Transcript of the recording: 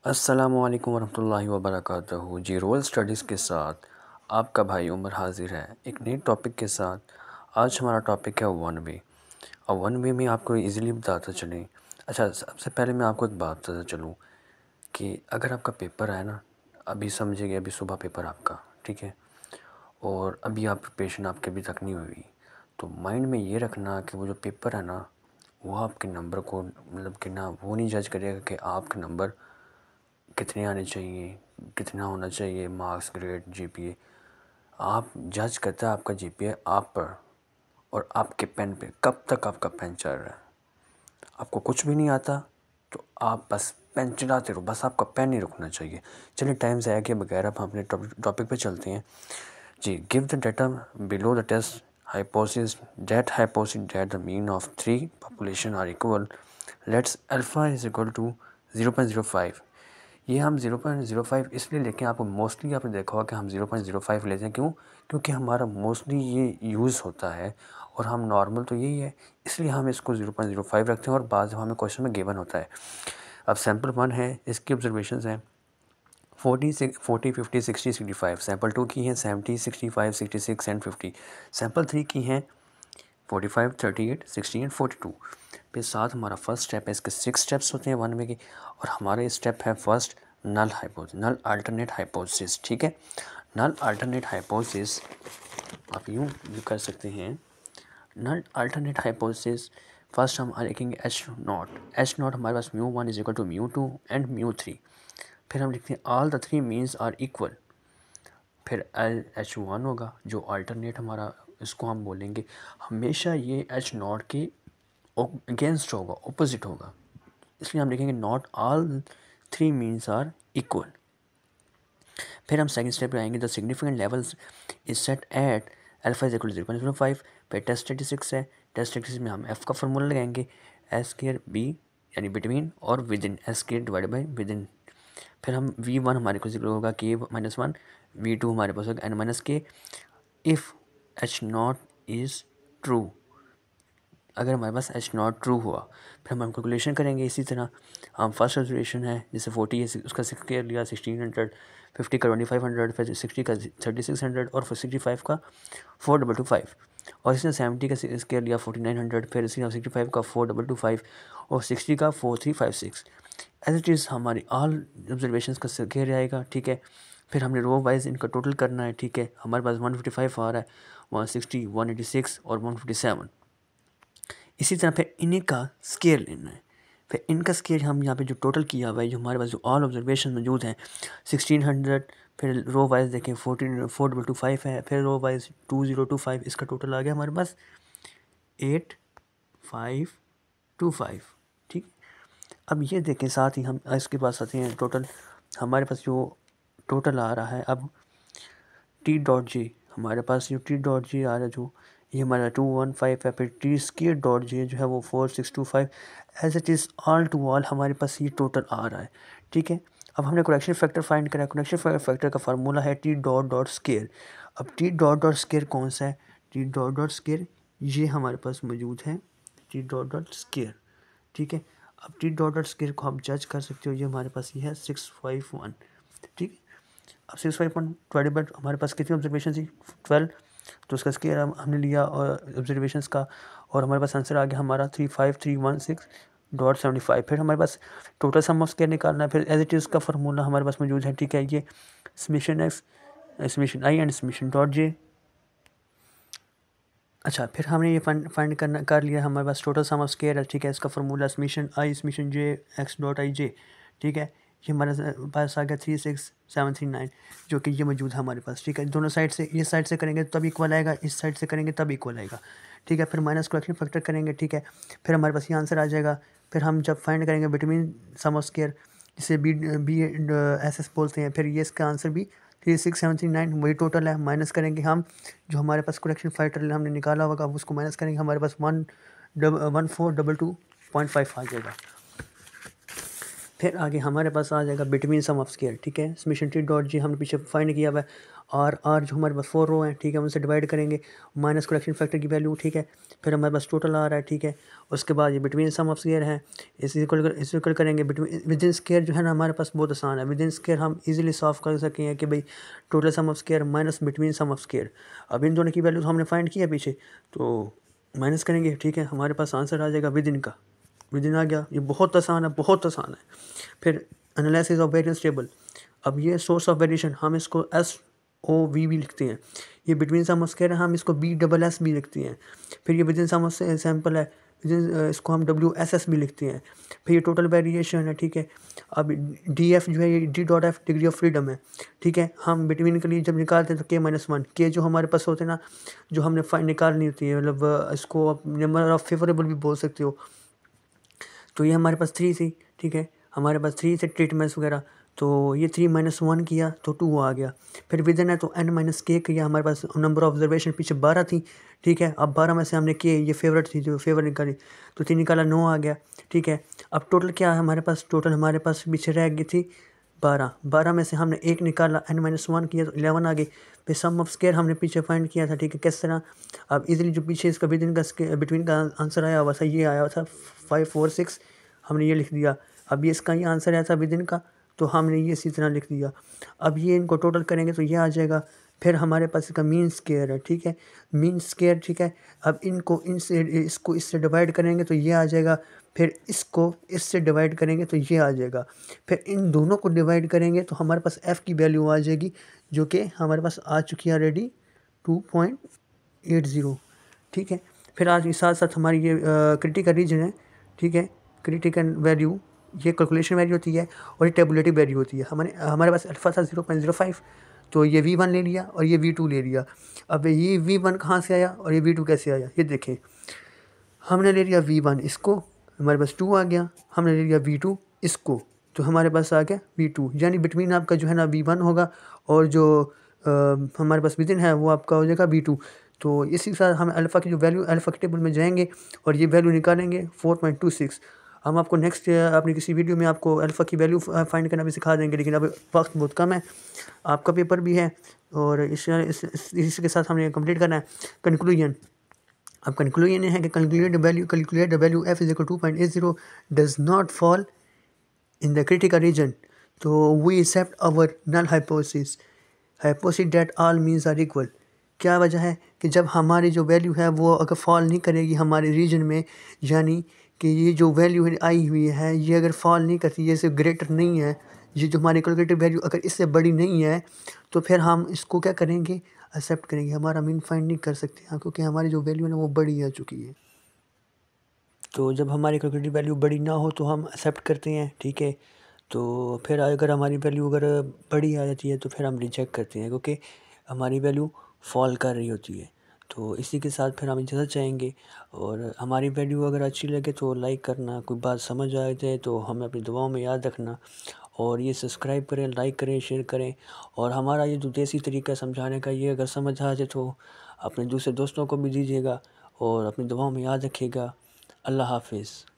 अस्सलामुअलैकुम वरहमतुल्लाहि वबरकातुहू। जी, role studies के साथ आपका भाई उमर हाज़िर है एक नए टॉपिक के साथ। आज हमारा टॉपिक है वन वे। और वन वे में आपको इजीली बताता चलें। अच्छा, सबसे पहले मैं आपको एक बात बताता चलूँ कि अगर आपका पेपर है ना, अभी समझिए अभी सुबह पेपर आपका, ठीक है, और अभी आप प्रिपरेशन आपकी अभी तक नहीं हुई, तो माइंड में ये रखना कि वो जो पेपर है ना, वो आपके नंबर को मतलब कि ना वो नहीं जज करेगा कि आपके नंबर कितने आने चाहिए, कितना होना चाहिए, मार्क्स, ग्रेड, जीपीए। आप जज करता है आपका जीपीए आप पर और आपके पेन पे, कब तक आपका पेन चल रहा है। आपको कुछ भी नहीं आता तो आप बस पेन चलाते रहो, बस आपका पेन नहीं रुकना चाहिए। चलिए, टाइम ज़ाया किए बगैर अब हम अपने टॉपिक पे चलते हैं। जी, give the data below the test hypothesis that the mean of three population are equal. Let's alpha is equal to 0.05. ये हम 0.05 इसलिए लेके आपको मोस्टली आपने देखा होगा कि हम 0.05 लेते हैं। क्यों? क्योंकि हमारा मोस्टली ये यूज़ होता है और हम नॉर्मल तो यही है, इसलिए हम इसको 0.05 रखते हैं और बाद में हमें क्वेश्चन में गिवन होता है। अब सैम्पल 1 है, इसकी ऑब्जर्वेशन हैं 40, 50, 60, 65। सैम्पल 2 की हैं 70, 65, 66 एंड 50। सैम्पल 3 की हैं 45, 38, 60 एंड 42। फिर साथ हमारा फर्स्ट स्टेप है, इसके 6 स्टेप्स होते हैं वन वे के, और हमारे स्टेप है फर्स्ट नल अल्टरनेट हाइपोथेसिस। ठीक है, नल अल्टरनेट हाइपोथेसिस आप यूँ भी कर सकते हैं। नल अल्टरनेट हाइपोथेसिस फर्स्ट हम लिखेंगे एच नॉट हमारे पास μ1 इज इक्वल टू μ2 एंड μ3। फिर हम लिखते हैं all the three means are equal. फिर H1 होगा जो अल्टरनेट हमारा, इसको हम बोलेंगे हमेशा ये H0 के अगेंस्ट होगा, ऑपोजिट होगा, इसलिए हम लिखेंगे not all three means are equal. फिर हम सेकंड स्टेप पे आएंगे, the significant levels is set at alpha is equal to 0.05। फिर टेस्ट स्टैटिस्टिक्स है, टेस्ट स्टैटिस्टिक्स में हम एफ का फार्मूला लगाएंगे, एस स्क्वायर बी यानी बिटवीन और within, S square divide by within. फिर हम V1 हमारे को जिक्र होगा K-1, V2 हमारे पास होगा N-K if H0 is true. अगर हमारे पास H0 ट्रू हुआ फिर हम कैलकुलेशन करेंगे। इसी तरह हम फर्स्ट ऑब्जर्वेशन है जैसे 40 है, उसका 6 लिया 1600, 50 का 2500, फिर 60 का 3600 और फिर 65 का 4225, और इसने 70 का स्केयर लिया 4900, फिर इसी 65 का 4225 और 60 का 4356। एज इट इज़ हमारी ऑल ऑब्जर्वेशंस का स्केयर आएगा। ठीक है, फिर हमने रो वाइज इनका टोटल करना है। ठीक है, हमारे पास 155 आ रहा है, 160, 186 और 157। इसी तरह फिर इन्हीं का स्केयर लेना है। फिर इनका स्केयर हम यहाँ पे जो टोटल किया हुआ है, जो हमारे पास जो ऑल ऑब्जर्वेशन मौजूद हैं 1600, फिर रो वाइज देखें 4225 है, फिर रो वाइज 2025, इसका टोटल आ गया हमारे पास 8525। ठीक, अब ये देखें साथ ही हम इसके पास आते हैं टोटल, हमारे पास जो टोटल आ रहा है अब टी डॉट जी, हमारे पास जो टी डॉट जी आ रहा है जो ये हमारा 215 है, फिर टी स्केयर डॉट जे जो है वो 4625। As it is all to all हमारे पास ये टोटल आ रहा है। ठीक है, अब हमने करेक्शन फैक्टर फाइंड करा है। करेक्शन फैक्टर का फार्मूला है टी डॉट डॉट स्केयर। अब टी डॉट डॉट स्केयर कौन सा है? टी डॉट डॉट स्केयर ये हमारे पास मौजूद है, टी डॉट डॉट स्केयर। ठीक है, अब टी डॉट डॉट स्केयर को आप जज कर सकते हो, ये हमारे पास ये है 651। ठीक है, अब 651 हमारे पास कितनी ऑब्जर्वेशन थी 12, तो उसका स्केयर हमने लिया और ऑब्जर्वेशंस का, और हमारे पास आंसर आ गया हमारा 35316.75। फिर हमारे पास टोटल सम ऑफ स्केयर निकालना है। फिर एज इट इज़ का फार्मूला हमारे पास मौजूद है। ठीक है, ये summation X, summation I and summation dot J. अच्छा, फिर हमने ये फाइंड करना कर लिया, हमारे पास टोटल सम ऑफ स्केयर है। ठीक है, इसका formula summation I summation J X dot I J. ठीक है, ये हमारे पास आ गया 36739, जो कि ये मौजूद है हमारे पास। ठीक है, दोनों साइड से, इस साइड से करेंगे तब इक्वल आएगा, इस साइड से करेंगे तब इक्वल आएगा। ठीक है, फिर माइनस करेक्शन फैक्टर करेंगे। ठीक है, फिर हमारे पास ये आंसर आ जाएगा। फिर हम जब फाइंड करेंगे बिटवीन सम ऑफ स्केयर, जिसे बी एस एस बोलते हैं, फिर ये इसका आंसर भी 36739 वही टोटल है। माइनस करेंगे हम जो हमारे पास करेक्शन फैक्टर हमने निकाला होगा, उसको माइनस करेंगे, हमारे पास 1422.5 आ जाएगा। फिर आगे हमारे पास आ जाएगा बिटवीन सम ऑफ स्केयर, ठीक है। समेशन टी डॉट जी हमने पीछे फाइंड किया हुआ है। आर जो हमारे पास 4 रो हैं, ठीक है, उनसे डिवाइड करेंगे माइनस करेक्शन फैक्टर की वैल्यू, ठीक है। फिर हमारे पास टोटल आ रहा है, ठीक है। उसके बाद ये बिटवीन सम ऑफ स्केयर है, इस इक्वल करेंगे बिटवीन विद इन स्केयर जो है ना हमारे पास बहुत आसान है। विद इन स्केयर हम इजीली सॉल्व कर सके हैं कि भाई total sum of square minus between sum of square. अब इन दोनों की वैल्यू हमने फाइंड किया पीछे, तो माइनस करेंगे, ठीक है। हमारे पास आंसर आ जाएगा विद इन का, विद इन आ गया। ये बहुत आसान है, बहुत आसान है। फिर एनालिसिस ऑफ वेरिएंस टेबल, अब ये सोर्स ऑफ वेरिएशन हम इसको SOV भी लिखते हैं। ये बिटवीन सम ऑफ स्केयर है, हम इसको BSS भी लिखते हैं। फिर ये within sum of sample है, इसको हम WSS भी लिखते हैं। फिर ये टोटल वेरिएशन है, ठीक है। अब DF जो है ये D.F डिग्री ऑफ फ्रीडम है, ठीक है। हम बिटवीन के लिए जब निकालते हैं तो K-1 के जो हमारे पास होते हैं ना, जो हमने फाइन निकालनी होती है, मतलब इसको आप नंबर ऑफ फेवरेबल भी बोल सकते हो। तो ये हमारे पास 3 थी, ठीक है। हमारे पास 3 से ट्रीटमेंट्स वगैरह, तो ये 3 - 1 किया तो 2 आ गया। फिर विदन है तो n - k किया। हमारे पास नंबर ऑफ ऑब्जर्वेशन पीछे 12 थी, ठीक है। अब 12 में से हमने k ये फेवरेट थी, जो फेवर निकाली, तो 3 निकाला 9 आ गया, ठीक है। अब टोटल क्या है हमारे पास, टोटल हमारे पास पीछे रह गई थी 12। 12 में से हमने 1 निकाला, n - 1 किया तो 11 आ गई। फिर सम ऑफ स्केयर हमने पीछे फाइंड किया था, ठीक है। किस तरह, अब इजीली जो पीछे इसका विदिन का बिटवीन का आंसर आया हुआ था, ये आया हुआ था 5 4 6, हमने ये लिख दिया। अब ये इसका ये आंसर आया था विदिन का, तो हमने ये इसी तरह लिख दिया। अब ये इनको टोटल करेंगे तो ये आ जाएगा। फिर हमारे पास इसका मीन स्केयर है, ठीक है, मीन स्केयर, ठीक है। अब इनको इनसे इसको इससे डिवाइड करेंगे तो ये आ जाएगा। फिर इसको इससे डिवाइड करेंगे तो ये आ जाएगा। फिर इन दोनों को डिवाइड करेंगे तो हमारे पास f की वैल्यू आ जाएगी, जो कि हमारे पास आ चुकी है ऑलरेडी 2.80, ठीक है। फिर आज के साथ साथ हमारी ये क्रिटिकल रीजन है, ठीक है। क्रिटिकल वैल्यू ये कैलकुलेशन वैल्यू होती है और ये टेबुलेटिव वैल्यू होती है। हमारे पास अल्फा था 0.05, तो ये V1 ले लिया और ये V2 ले लिया। अब ये V1 कहाँ से आया और ये V2 कैसे आया, ये देखें। हमने ले लिया V1 इसको, हमारे पास 2 आ गया। हमने ले लिया V2 इसको, तो हमारे पास आ गया V2। यानी बिटवीन आपका जो है ना V1 होगा, और जो हमारे पास विदिन है वो आपका हो जाएगा V2। तो इसी के साथ हम अल्फ़ा की जो वैल्यू, अल्फ़ा के टेबल में जाएंगे और ये वैल्यू निकालेंगे 4.26। हम आपको नेक्स्ट अपनी किसी वीडियो में आपको अल्फ़ा की वैल्यू फाइंड करना भी सिखा देंगे, लेकिन अब वक्त बहुत कम है, आपका पेपर भी है, और इसी के साथ हमने कंप्लीट करना है। कंक्लूजन, अब कंक्लूजन ये है कि calculate the value f = 2.80 does not fall in the critical region, तो we accept our null hypothesis that all means are equal. क्या वजह है कि जब हमारी जो वैल्यू है वो अगर फॉल नहीं करेगी हमारे रीजन में, यानी कि ये जो वैल्यू आई हुई है ये अगर फॉल नहीं करती, ये सिर्फ ग्रेटर नहीं है, ये जो हमारी कैलकुलेटेड वैल्यू अगर इससे बड़ी नहीं है, तो फिर हम इसको क्या करेंगे, एक्सेप्ट करेंगे। हमारा मीन फाइंड नहीं कर सकते हैं, क्योंकि हमारी जो वैल्यू है ना वो बड़ी आ चुकी है। तो जब हमारी कैलकुलेटेड वैल्यू बड़ी ना हो तो हम एक्सेप्ट करते हैं, ठीक है। तो फिर अगर हमारी वैल्यू अगर बड़ी आ जाती है तो फिर हम रिजेक्ट करते हैं, क्योंकि हमारी वैल्यू फॉल कर रही होती है। तो इसी के साथ फिर हम इजाज़त चाहेंगे, और हमारी वैल्यू अगर अच्छी लगे तो लाइक करना, कोई बात समझ आ जाए तो हमें अपनी दुआओं में याद रखना, और ये सब्सक्राइब करें, लाइक करें, शेयर करें। और हमारा ये जो देसी तरीका समझाने का, ये अगर समझ आ जाए तो अपने दूसरे दोस्तों को भी दीजिएगा, और अपनी दुआओं में याद रखिएगा। अल्लाह हाफिज़।